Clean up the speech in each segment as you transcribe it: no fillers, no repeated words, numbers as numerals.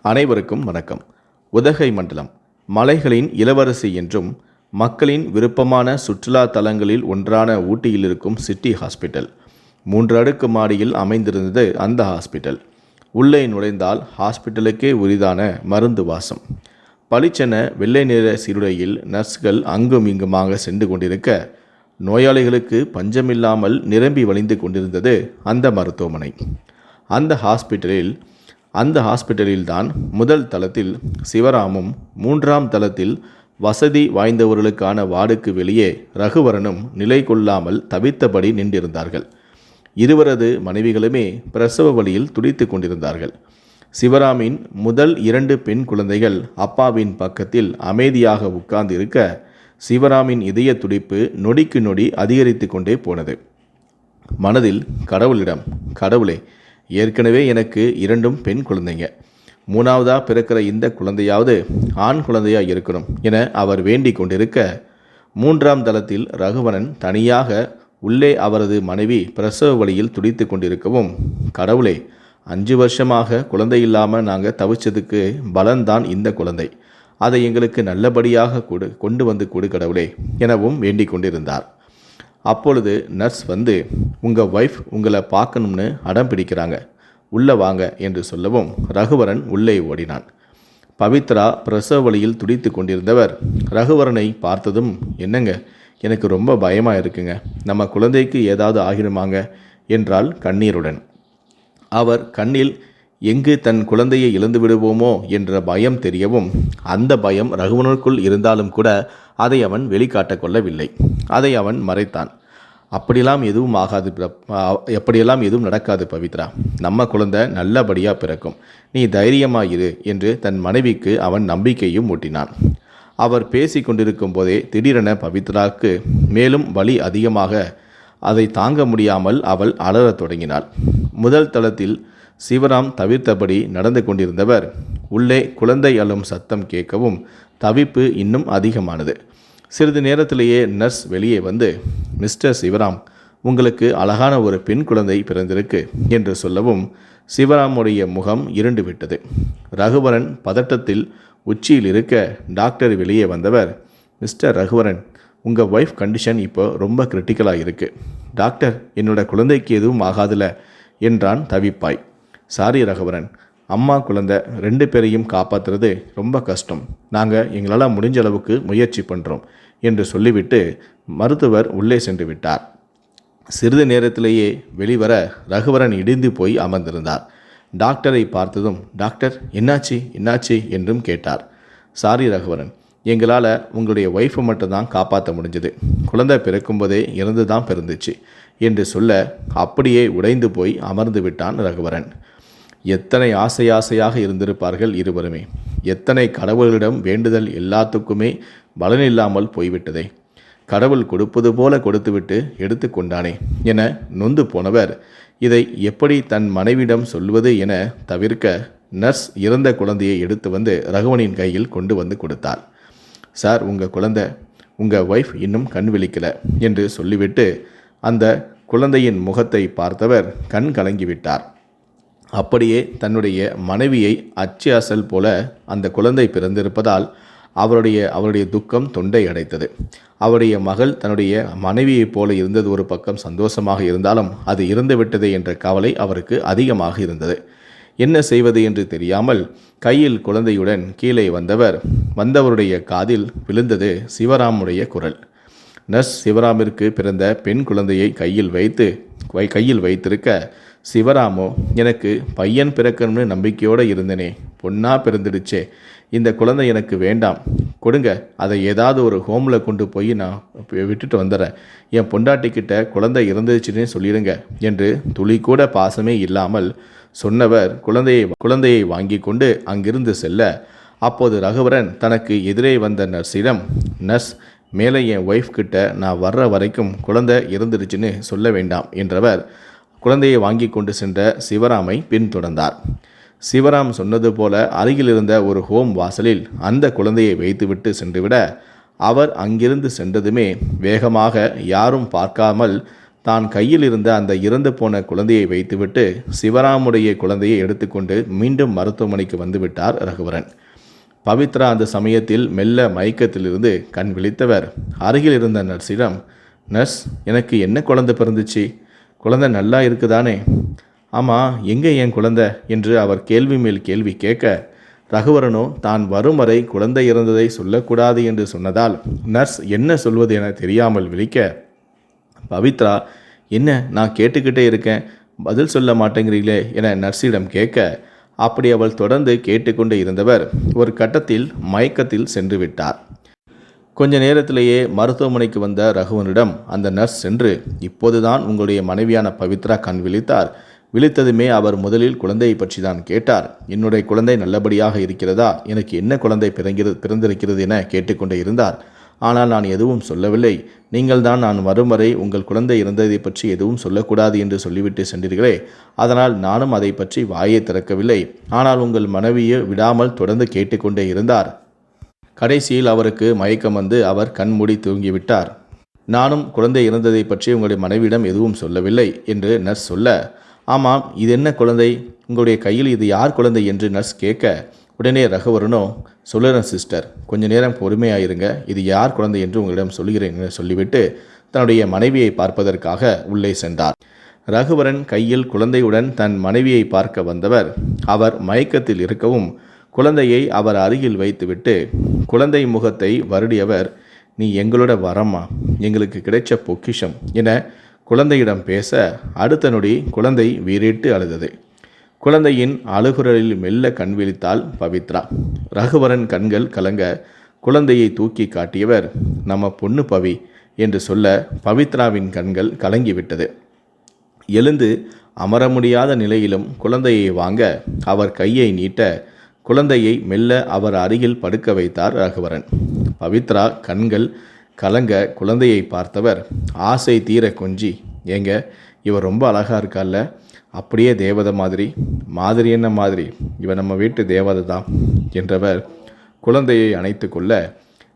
அனைவருக்கும் வணக்கம். உதகை மண்டலம் மலைகளின் இளவரசி என்றும் மக்களின் விருப்பமான சுற்றுலா தலங்களில் ஒன்றான ஊட்டியில் இருக்கும் சிட்டி ஹாஸ்பிட்டல் 3 அடுக்கு மாடியில் அமைந்திருந்தது. அந்த ஹாஸ்பிட்டல் உள்ளே நுழைந்தால் ஹாஸ்பிட்டலுக்கே உரிதான மருந்து வாசம். பளிச்சென வெள்ளை நிற சீருடையில் நர்ஸ்கள் அங்கும் இங்குமாக சென்று கொண்டிருக்க, நோயாளிகளுக்கு பஞ்சமில்லாமல் நிரம்பி வழிந்து கொண்டிருந்தது அந்த மருத்துவமனை. அந்த ஹாஸ்பிட்டலில்தான் முதல் தளத்தில் சிவராமும், 3ஆம் தளத்தில் வசதி வாய்ந்தவர்களுக்கான வார்டுக்கு வெளியே ரகுவரனும் நிலை கொள்ளாமல் தவித்தபடி நின்றிருந்தார்கள். இருவரது மனைவிகளுமே பிரசவ வலியில் துடித்து கொண்டிருந்தார்கள். சிவராமின் முதல் 2 பெண் குழந்தைகள் அப்பாவின் பக்கத்தில் அமைதியாக உட்கார்ந்து இருக்க, சிவராமின் இதய துடிப்பு நொடிக்கு நொடி அதிகரித்து கொண்டே போனது. மனதில் கடவுளிடம், கடவுளே, ஏற்கனவே எனக்கு 2 பெண் குழந்தைங்க, 3ஆவதாக பிறக்கிற இந்த குழந்தையாவது ஆண் குழந்தையாக இருக்கணும் என அவர் வேண்டிக் கொண்டிருக்க, 3ஆம் தளத்தில் ரகுவரன் தனியாக உள்ளே அவரது மனைவி பிரசவ வலியில் துடித்து கொண்டிருக்கவும், கடவுளே, 5 வருஷமாக குழந்தை இல்லாமல் நாங்கள் தவிச்சதுக்கு பலன்தான் இந்த குழந்தை, அதை எங்களுக்கு நல்லபடியாக கொண்டு வந்து கொடு கடவுளே எனவும் வேண்டிக் கொண்டிருந்தார். அப்பொழுது நர்ஸ் வந்து, உங்கள் ஒய்ஃப் உங்களை பார்க்கணும்னு அடம் பிடிக்கிறாங்க, உள்ளே வாங்க என்று சொல்லவும் ரகுவரன் உள்ளே ஓடினான். பவித்ரா பிரசவ வலியில் துடித்து கொண்டிருந்தவர் ரகுவரனை பார்த்ததும், என்னங்க, எனக்கு ரொம்ப பயமாக இருக்குங்க, நம்ம குழந்தைக்கு ஏதாவது ஆகிடுமாங்க என்றால் கண்ணீருடன். அவர் கண்ணில் எங்கு தன் குழந்தையை இழந்து விடுவோமோ என்ற பயம் தெரியவும், அந்த பயம் ரகுவனுக்குள் இருந்தாலும் கூட அதை அவன் வெளிக்காட்ட கொள்ளவில்லை. அதை அவன் மறைத்தான். அப்படியெல்லாம் எதுவும் நடக்காது பவித்ரா, நம்ம குழந்தை நல்லபடியாக பிறக்கும், நீ தைரியமாயிரு என்று தன் மனைவிக்கு அவன் நம்பிக்கையும் ஊட்டினான். அவர் பேசி கொண்டிருக்கும் போதே திடீரென பவித்ராவுக்கு மேலும் வலி அதிகமாக, அதை தாங்க முடியாமல் அவள் அலறத் தொடங்கினாள். முதல் தளத்தில் சிவராம் தவிர்த்தபடி நடந்து கொண்டிருந்தவர் உள்ளே குழந்தை அழும் சத்தம் கேட்கவும் தவிப்பு இன்னும் அதிகமானது. சிறிது நேரத்திலேயே நர்ஸ் வெளியே வந்து, மிஸ்டர் சிவராம், உங்களுக்கு அழகான ஒரு பெண் குழந்தை பிறந்திருக்கு என்று சொல்லவும் சிவராமுடைய முகம் இருண்டு விட்டது. ரகுவரன் பதட்டத்தில் உச்சியில் இருக்க, டாக்டர் வெளியே வந்தவர், மிஸ்டர் ரகுவரன், உங்கள் ஒய்ஃப் கண்டிஷன் இப்போ ரொம்ப கிரிட்டிக்கலாக இருக்குது. டாக்டர், என்னோட குழந்தைக்கு எதுவும் ஆகாதுல என்றான் தவிப்பாய். சாரி ரகுவரன், அம்மா குழந்தை 2 பேரையும் காப்பாற்றுறது ரொம்ப கஷ்டம், நாங்கள் எங்களால் முடிஞ்ச அளவுக்கு முயற்சி பண்ணுறோம் என்று சொல்லிவிட்டு மருத்துவர் உள்ளே சென்று விட்டார். சிறிது நேரத்திலேயே வெளிவர ரகுவரன் இடிந்து போய் அமர்ந்திருந்தார். டாக்டரை பார்த்ததும், டாக்டர், என்னாச்சு என்றும் கேட்டார். சாரி ரகுவரன், எங்களால் உங்களுடைய ஒய்ஃபை மட்டும்தான் காப்பாற்ற முடிஞ்சது, குழந்தை பிறக்கும்போதே இறந்து தான் பிறந்துச்சு என்று சொல்ல அப்படியே உடைந்து போய் அமர்ந்து விட்டான் ரகுவரன். எத்தனை ஆசையாக இருந்திருப்பார்கள் இருவருமே. எத்தனை கடவுள்களிடம் வேண்டுதல் எல்லாத்துக்குமே பலனில்லாமல் போய்விட்டதே. கடவுள் கொடுப்பது போல கொடுத்துவிட்டு எடுத்து கொண்டானே என நொந்து போனவர் இதை எப்படி தன் மனைவிடம் சொல்வது என தவிர்க்க, நர்ஸ் இறந்த குழந்தையை எடுத்து வந்து ரகுவனின் கையில் கொண்டு வந்து கொடுத்தார். சார், உங்கள் குழந்தை, உங்கள் ஒய்ஃப் இன்னும் கண் விழிக்கலை என்று சொல்லிவிட்டு அந்த குழந்தையின் முகத்தை பார்த்தவர் கண் கலங்கிவிட்டார். அப்படியே தன்னுடைய மனைவியை அச்சு அசல் போல அந்த குழந்தை பிறந்திருப்பதால் அவருடைய துக்கம் தொண்டை அடைத்தது. அவருடைய மகள் தன்னுடைய மனைவியைப் போல இருந்தது ஒரு பக்கம் சந்தோஷமாக இருந்தாலும், அது இறந்து விட்டது என்ற கவலை அவருக்கு அதிகமாக இருந்தது. என்ன செய்வது என்று தெரியாமல் கையில் குழந்தையுடன் கீழே வந்தவருடைய காதில் விழுந்தது சிவராமுடைய குரல். நர்ஸ் சிவராமிற்கு பிறந்த பெண் குழந்தையை கையில் வைத்திருக்க, சிவராமோ, எனக்கு பையன் பிறக்கணும்னு நம்பிக்கையோடு இருந்தனே, பொண்ணா பிறந்துடுச்சே, இந்த குழந்தை எனக்கு வேண்டாம், கொடுங்க, அதை ஏதாவது ஒரு ஹோமில் கொண்டு போய் நான் விட்டுட்டு வந்துடுறேன், என் பொண்டாட்டிக்கிட்ட குழந்தை இறந்துச்சுன்னு சொல்லிடுங்க என்று துளி கூட பாசமே இல்லாமல் சொன்னவர் குழந்தையை வாங்கி கொண்டு அங்கிருந்து செல்ல, அப்போது ரகுவரன் தனக்கு எதிரே வந்த நர்ஸிடம், நர்ஸ், மேலே என் ஒய்ஃப் கிட்ட நான் வர்ற வரைக்கும் குழந்தை இறந்துடுச்சுன்னு சொல்ல வேண்டாம் என்றவர் குழந்தையை வாங்கி கொண்டு சென்ற சிவராமை பின்தொடர்ந்தார். சிவராம் சொன்னது போல அருகில் இருந்த ஒரு ஹோம் வாசலில் அந்த குழந்தையை வைத்துவிட்டு சென்றுவிட, அவர் அங்கிருந்து சென்றதுமே வேகமாக யாரும் பார்க்காமல் தான் கையில் இருந்த அந்த இறந்து போன குழந்தையை வைத்துவிட்டு சிவராமுடைய குழந்தையை எடுத்துக்கொண்டு மீண்டும் மருத்துவமனைக்கு வந்துவிட்டார் ரகுவரன். பவித்ரா அந்த சமயத்தில் மெல்ல மயக்கத்திலிருந்து கண் விழித்தவர் அருகில் இருந்த நர்ஸிடம், நர்ஸ், எனக்கு என்ன குழந்தை பிறந்துச்சு? குழந்தை நல்லா இருக்குதானே? ஆமாம், எங்கே என் குழந்தை என்று அவர் கேள்வி மேல் கேள்வி கேட்க, ரகுவரனோ தான் வரும் வரை குழந்தை இறந்ததை சொல்லக்கூடாது என்று சொன்னதால் நர்ஸ் என்ன சொல்வது என தெரியாமல் விழிக்க, பவித்ரா, என்ன நான் கேட்டுக்கிட்டே இருக்கேன், பதில் சொல்ல மாட்டேங்கிறீங்களே என நர்ஸிடம் கேட்க, அப்படி அவள் தொடர்ந்து கேட்டுக்கொண்டே இருந்தவர் ஒரு கட்டத்தில் மயக்கத்தில் சென்று விட்டார். கொஞ்ச நேரத்திலேயே மருத்துவமனைக்கு வந்த ரகுவனிடம் அந்த நர்ஸ் சென்று, இப்போதுதான் உங்களுடைய மனைவியான பவித்ரா கண் விழித்தார். விழித்ததுமே அவர் முதலில் குழந்தையை பற்றி தான் கேட்டார். என்னுடைய குழந்தை நல்லபடியாக இருக்கிறதா, எனக்கு என்ன குழந்தை பிறந்திருக்கிறது என கேட்டுக்கொண்டே இருந்தார். ஆனால் நான் எதுவும் சொல்லவில்லை. நீங்கள் தான் நான் வரும் வரை உங்கள் குழந்தை இறந்ததை பற்றி எதுவும் சொல்லக்கூடாது என்று சொல்லிவிட்டு சென்றீர்களே, அதனால் நானும் அதை பற்றி வாயை திறக்கவில்லை. ஆனால் உங்கள் மனைவியை விடாமல் தொடர்ந்து கேட்டுக்கொண்டே இருந்தார். கடைசியில் அவருக்கு மயக்கம் வந்து அவர் கண்மூடி தூங்கிவிட்டார். நானும் குழந்தை இறந்ததை பற்றி உங்களுடைய மனைவியிடம் எதுவும் சொல்லவில்லை என்று நர்ஸ் சொல்ல, ஆமாம், இது என்ன குழந்தை, உங்களுடைய கையில் இது யார் குழந்தை என்று நர்ஸ் கேட்க, உடனே ரகுவரனோ, சொல்லுறேன் சிஸ்டர், கொஞ்ச நேரம் பொறுமையாயிருங்க, இது யார் குழந்தை என்று உங்களிடம் சொல்கிறேன் என்று சொல்லிவிட்டு தன்னுடைய மனைவியை பார்ப்பதற்காக உள்ளே சென்றார். ரகுவரன் கையில் குழந்தையுடன் தன் மனைவியை பார்க்க வந்தவர் அவர் மயக்கத்தில் இருக்கவும் குழந்தையை அவர் அருகில் வைத்துவிட்டு குழந்தை முகத்தை வருடியவர், நீ எங்களோட வரம்மா, எங்களுக்கு கிடைச்ச பொக்கிஷம் என குழந்தையிடம் பேச, அடுத்த நொடி குழந்தை வீறிட்டு அழுதது. குழந்தையின் அழுகுரலில் மெல்ல கண் விழித்தாள் பவித்ரா. ரகுவரன் கண்கள் கலங்க குழந்தையை தூக்கி காட்டியவர், நம்ம பொண்ணு பவி என்று சொல்ல பவித்ராவின் கண்கள் கலங்கிவிட்டது. எழுந்து அமர முடியாத நிலையிலும் குழந்தையை வாங்க அவர் கையை நீட்ட குழந்தையை மெல்ல அவர் அருகில் படுக்க வைத்தார் ரகுவரன். பவித்ரா கண்கள் கலங்க குழந்தையை பார்த்தவர் ஆசை தீர கொஞ்சி, ஏங்க, இவர் ரொம்ப அழகாக இருக்கால்ல, அப்படியே தேவதை மாதிரி. மாதிரி என்ன மாதிரி, இவன் நம்ம வீட்டு தேவதை தான் என்றவர் குழந்தையை அணைத்து கொள்ள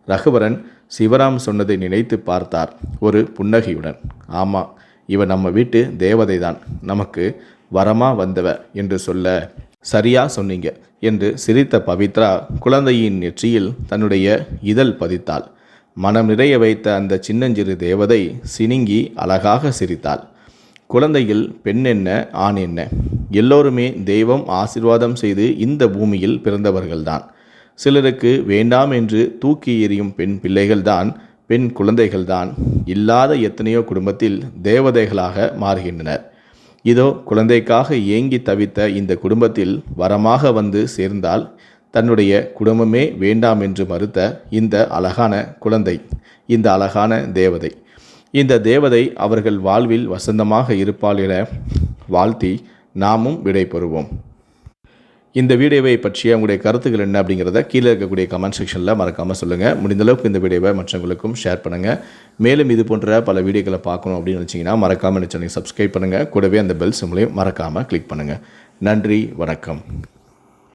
ரகுவரன் சிவராம் சொன்னதை நினைத்து பார்த்தார் ஒரு புன்னகையுடன். ஆமாம், இவன் நம்ம வீட்டு தேவதை தான், நமக்கு வரமா வந்தவ என்று சொல்ல, சரியா சொன்னீங்க என்று சிரித்த பவித்ரா குழந்தையின் நெற்றியில் தன்னுடைய இதழ் பதித்தாள். மனம் நிறைய வைத்த அந்த சின்னஞ்சிறு தேவதை சினுங்கி அழகாக சிரித்தாள். குழந்தையில் பெண் என்ன ஆண் என்ன, எல்லோருமே தெய்வம் ஆசீர்வாதம் செய்து இந்த பூமியில் பிறந்தவர்கள்தான். சிலருக்கு வேண்டாம் என்று தூக்கி எறியும் பெண் பிள்ளைகள்தான், பெண் குழந்தைகள்தான் இல்லாத எத்தனையோ குடும்பத்தில் தேவதைகளாக மாறுகின்றனர். இதோ குழந்தைக்காக ஏங்கி தவித்த இந்த குடும்பத்தில் வரமாக வந்து சேர்ந்தால் தன்னுடைய குடும்பமே வேண்டாம் என்று மறுத்த இந்த அழகான குழந்தை, இந்த அழகான தேவதை, இந்த தேவதை அவர்கள் வாழ்வில் வசந்தமாக இருப்பாள் என வாழ்த்தி நாமும் விடை பெறுவோம். இந்த வீடியோவை பற்றிய உங்களுடைய கருத்துக்கள் என்ன அப்படிங்கிறத கீழே இருக்கக்கூடிய கமெண்ட் செக்ஷனில் மறக்காமல் சொல்லுங்கள். முடிந்தளவுக்கு இந்த வீடியோவை மற்றவங்களுக்கும் ஷேர் பண்ணுங்கள். மேலும் இது போன்ற பல வீடியோக்களை பார்க்கணும் அப்படின்னு நினச்சிங்கன்னா மறக்காமல் இந்த சேனலை சப்ஸ்கிரைப் பண்ணுங்கள். கூடவே அந்த பெல் சிம்பளையும் மறக்காமல் கிளிக் பண்ணுங்கள். நன்றி, வணக்கம்.